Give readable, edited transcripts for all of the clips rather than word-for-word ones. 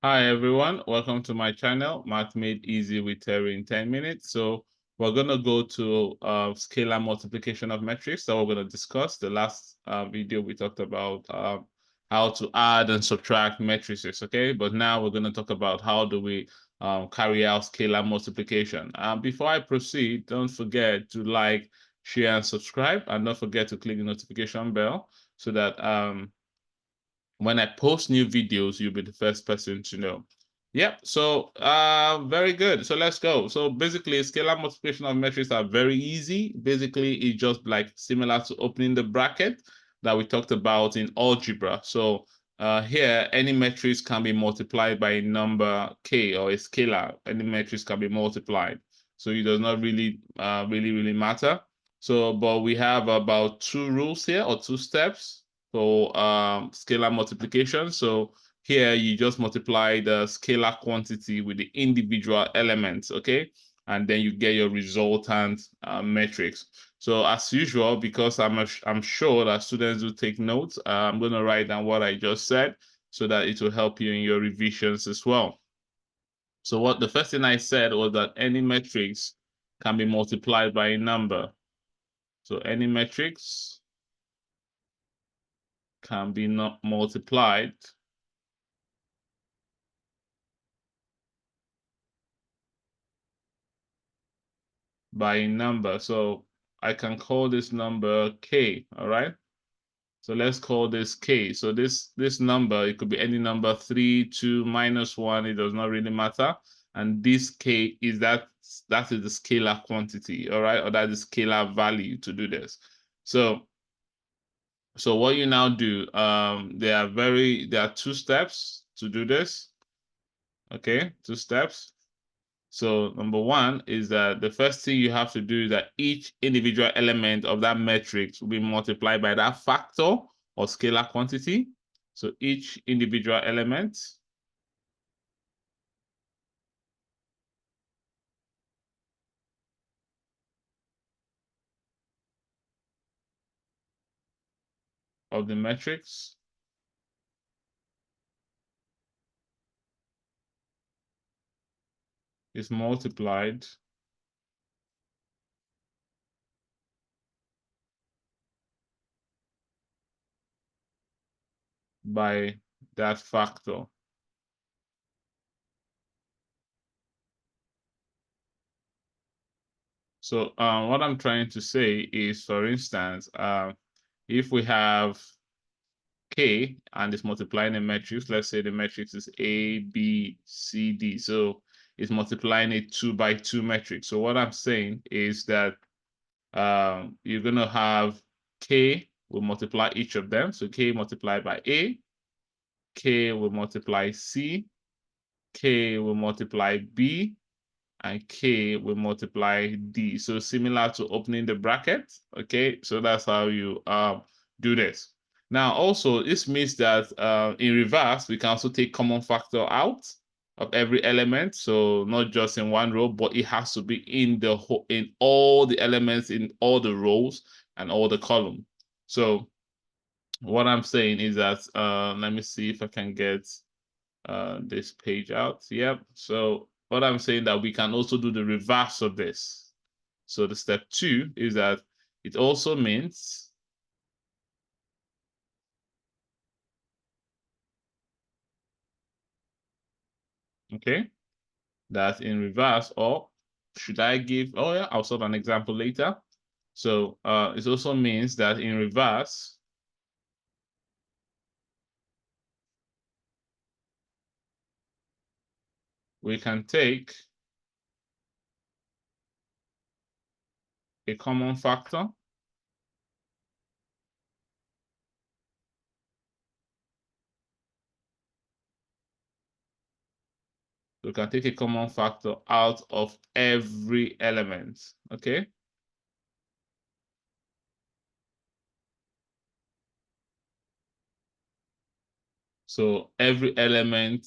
Hi everyone, welcome to my channel, Math Made Easy with Terry in 10 minutes. So we're going to go to scalar multiplication of metrics that we're going to discuss. The last video we talked about how to add and subtract matrices, okay? But now we're going to talk about how do we carry out scalar multiplication. Before I proceed, don't forget to like, share, and subscribe, and don't forget to click the notification bell so that when I post new videos, you'll be the first person to know. Yep, so very good. So let's go. So basically, scalar multiplication of metrics are very easy. Basically, it's just like similar to opening the bracket that we talked about in algebra. So here, any matrix can be multiplied by a number k or a scalar. Any matrix can be multiplied. So it does not really matter. So, but we have about two rules here or two steps for scalar multiplication. So here you just multiply the scalar quantity with the individual elements, okay? And then you get your resultant matrix. So as usual, because I'm sure that students will take notes, I'm going to write down what I just said so that it will help you in your revisions as well. So what the first thing I said was that any matrix can be multiplied by a number. So any matrix can be not multiplied by a number. So I can call this number K, all right? So let's call this K. So this number, it could be any number, 3, 2, -1, it does not really matter. And this K is that is the scalar quantity, all right? Or that is scalar value to do this. So what you now do, there are two steps to do this. Okay, two steps. So number one is that the first thing you have to do is that each individual element of that matrix will be multiplied by that factor or scalar quantity. So each individual element of the matrix is multiplied by that factor. So what I'm trying to say is, for instance, if we have K and it's multiplying a matrix, let's say the matrix is A, B, C, D. So it's multiplying a 2 by 2 matrix. So what I'm saying is that you're going to have K will multiply each of them. So K multiplied by A, K will multiply C, K will multiply B, and K will multiply D. So similar to opening the bracket, okay? So that's how you do this. Now, also, this means that in reverse, we can also take common factor out of every element. So not just in one row, but it has to be in the whole, in all the elements, in all the rows and all the column. So what I'm saying is that, let me see if I can get this page out. Yep. So what I'm saying that we can also do the reverse of this. So the step 2 is that it also means okay that in reverse, or should I give, oh yeah, I'll solve an example later. So it also means that in reverse we can take a common factor. We can take a common factor out of every element. Okay. So every element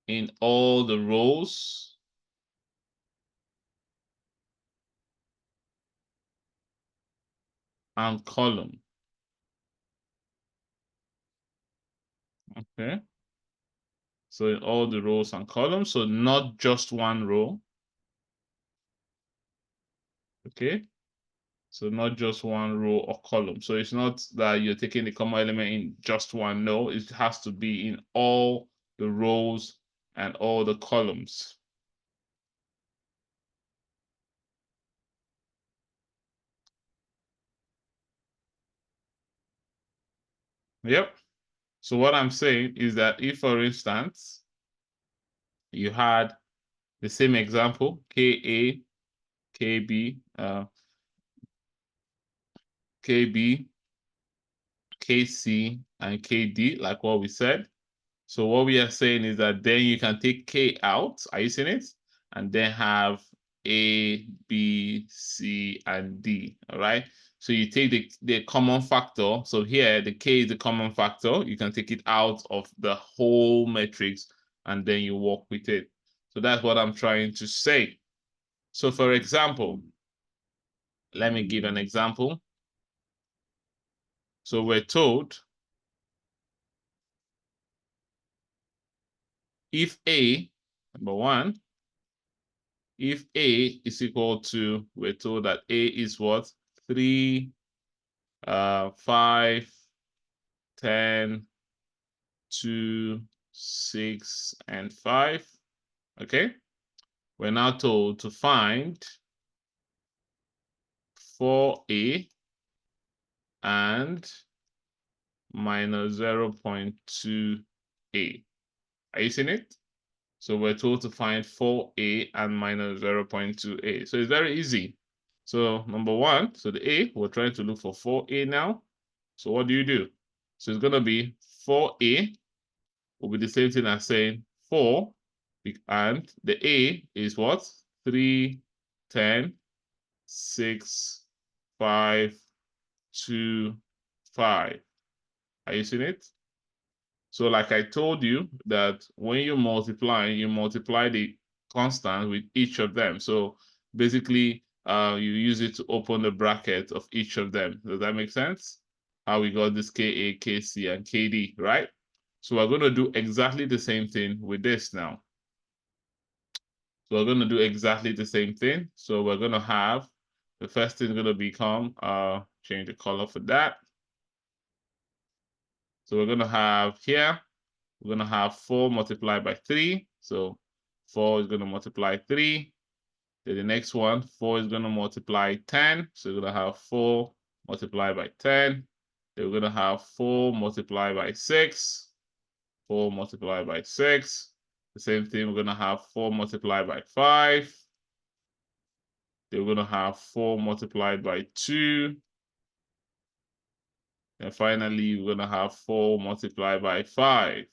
in all the rows and column. Okay. So in all the rows and columns, so not just one row. Okay. So not just one row or column. So it's not that you're taking the common element in just one. No, it has to be in all the rows and all the columns. Yep. So what I'm saying is that if, for instance, you had the same example, KA, KB, KB, KC, and KD, like what we said. So what we are saying is that then you can take K out, are you seeing it? And then have A, B, C, and D, all right? So you take the common factor. So here, the K is the common factor. You can take it out of the whole matrix, and then you work with it. So that's what I'm trying to say. So for example, let me give an example. So we're told if A, number one, if A is equal to, we're told that A is what? 3, 5, 10, 2, 6, and 5. Okay. We're now told to find 4A and minus 0.2A. Are you seeing it? So we're told to find 4A and minus 0.2A. So it's very easy. So number one, so the A, we're trying to look for 4A now. So what do? So it's going to be 4A will be the same thing as saying 4, and the A is what? 3, 10, 6, 5, 2, 5. Are you seeing it? So like I told you that when you multiply the constant with each of them. So basically, you use it to open the bracket of each of them. Does that make sense? How we got this KA, KC, and KD, right? So we're going to do exactly the same thing with this now. So we're going to do exactly the same thing. So we're going to have, the first thing is going to become, change the color for that. So we're going to have here, we're going to have 4 multiplied by 3. So 4 is going to multiply 3. Then the next one, 4 is going to multiply 10. So we're going to have 4 multiplied by 10. Then we're going to have 4 multiplied by 6. 4 multiplied by 6. The same thing, we're going to have 4 multiplied by 5. Then we're going to have 4 multiplied by 2. And finally, we're going to have 4 multiplied by 5.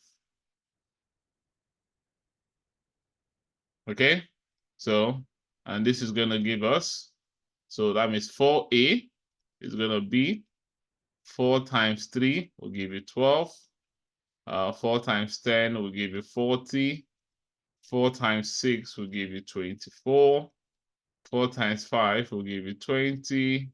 Okay? So, and this is going to give us, so that means 4A is going to be 4 times 3 will give you 12. 4 times 10 will give you 40. 4 times 6 will give you 24. 4 times 5 will give you 20.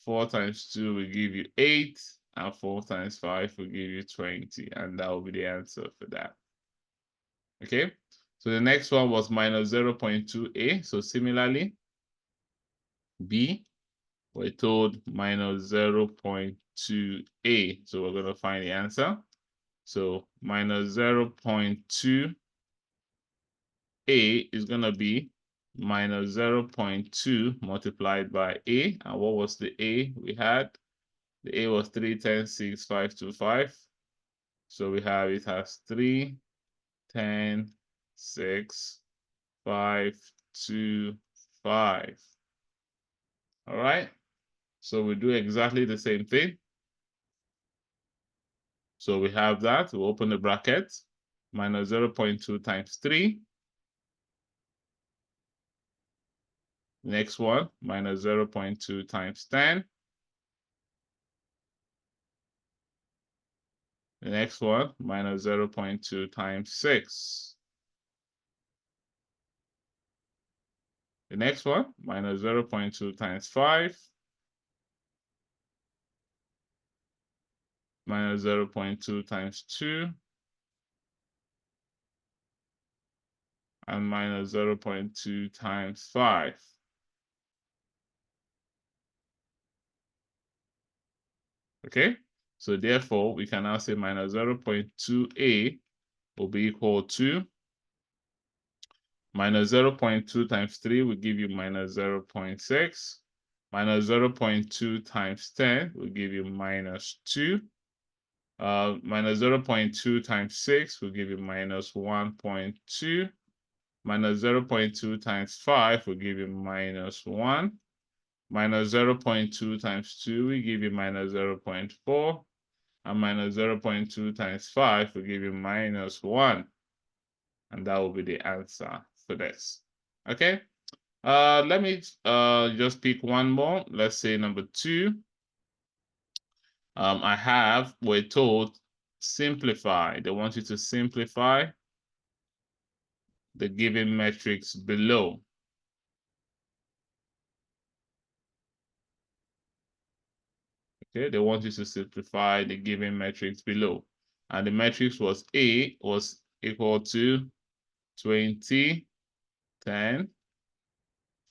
4 times 2 will give you 8. And 4 times 5 will give you 20. And that will be the answer for that. Okay? So the next one was minus 0.2a. So similarly, B, we're told minus 0.2a. So we're going to find the answer. So minus 0.2a is going to be minus 0.2 multiplied by a. And what was the a we had? The a was 3, 10, 6, 5, 2, 5. So we have it as 3, 10, 6, 5, 2, 5. All right. So we do exactly the same thing. So we have that. We open the bracket. Minus 0.2 times 3. Next one, minus 0.2 times 10. The next one, minus 0.2 times 6. The next one, minus 0.2 times 5. Minus 0.2 times 2. and minus 0.2 times 5. Okay, so therefore we can now say minus 0.2a will be equal to minus 0.2 times 3 will give you minus 0.6. Minus 0.2 times 10 will give you minus 2. Minus 0.2 times 6 will give you minus 1.2. Minus 0.2 times 5 will give you minus 1. Minus 0.2 times 2 will give you minus 0.4. And minus 0.2 times 5 will give you minus 1. And that will be the answer for this. Okay. Let me just pick one more. Let's say number 2. We're told simplify. They want you to simplify the given matrix below. Okay, they want you to simplify the given matrix below. And the matrix was A was equal to 20, 10,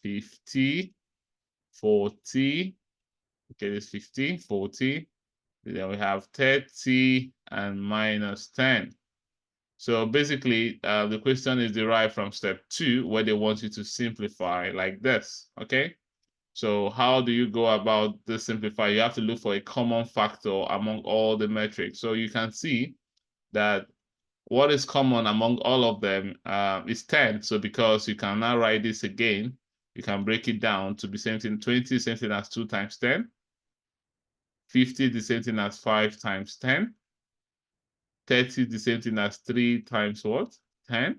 50, 40. Okay, this 50, 40. Then we have 30 and minus 10. So basically, the question is derived from step 2, where they want you to simplify like this, okay? So how do you go about this simplify? You have to look for a common factor among all the metrics. So you can see that what is common among all of them is 10. So because you can now write this again, you can break it down to be same thing, 20, same thing as 2 times 10. 50, the same thing as 5 times 10. 30 is the same thing as 3 times what? 10.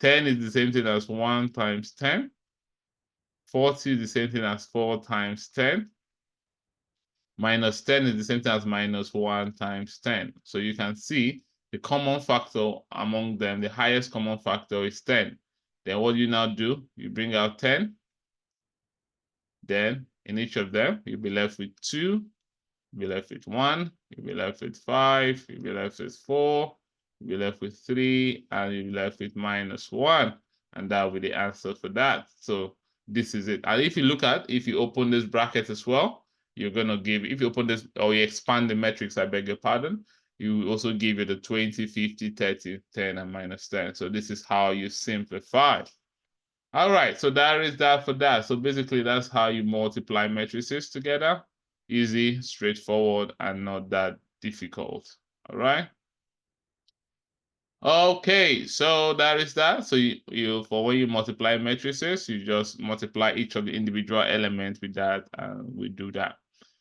10 is the same thing as 1 times 10. 40 is the same thing as 4 times 10. Minus 10 is the same thing as minus 1 times 10. So you can see the common factor among them, the highest common factor is 10. Then what you now do, you bring out 10. Then in each of them, you'll be left with 2. You'll be left with 1. You'll be left with 5. You'll be left with 4. You'll be left with 3. And you'll be left with minus 1. And that will be the answer for that. So this is it. And if you if you open this bracket as well, you're going to give, if you open this, or you expand the metrics, I beg your pardon, you also give it the 20, 50, 30, 10, and minus 10. So this is how you simplify. All right, so that is that for that. So basically, that's how you multiply matrices together. Easy, straightforward, and not that difficult. All right. Okay, so that is that. So you for when you multiply matrices, you just multiply each of the individual elements with that, and we do that.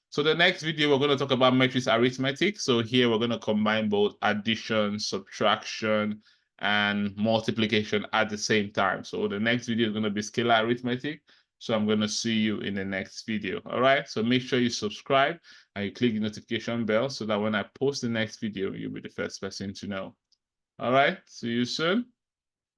So the next video, we're going to talk about matrix arithmetic. So here we're going to combine both addition, subtraction, and multiplication at the same time. So the next video is going to be scalar arithmetic. So I'm going to see you in the next video. All right. So make sure you subscribe and you click the notification bell so that when I post the next video, you'll be the first person to know. All right. See you soon.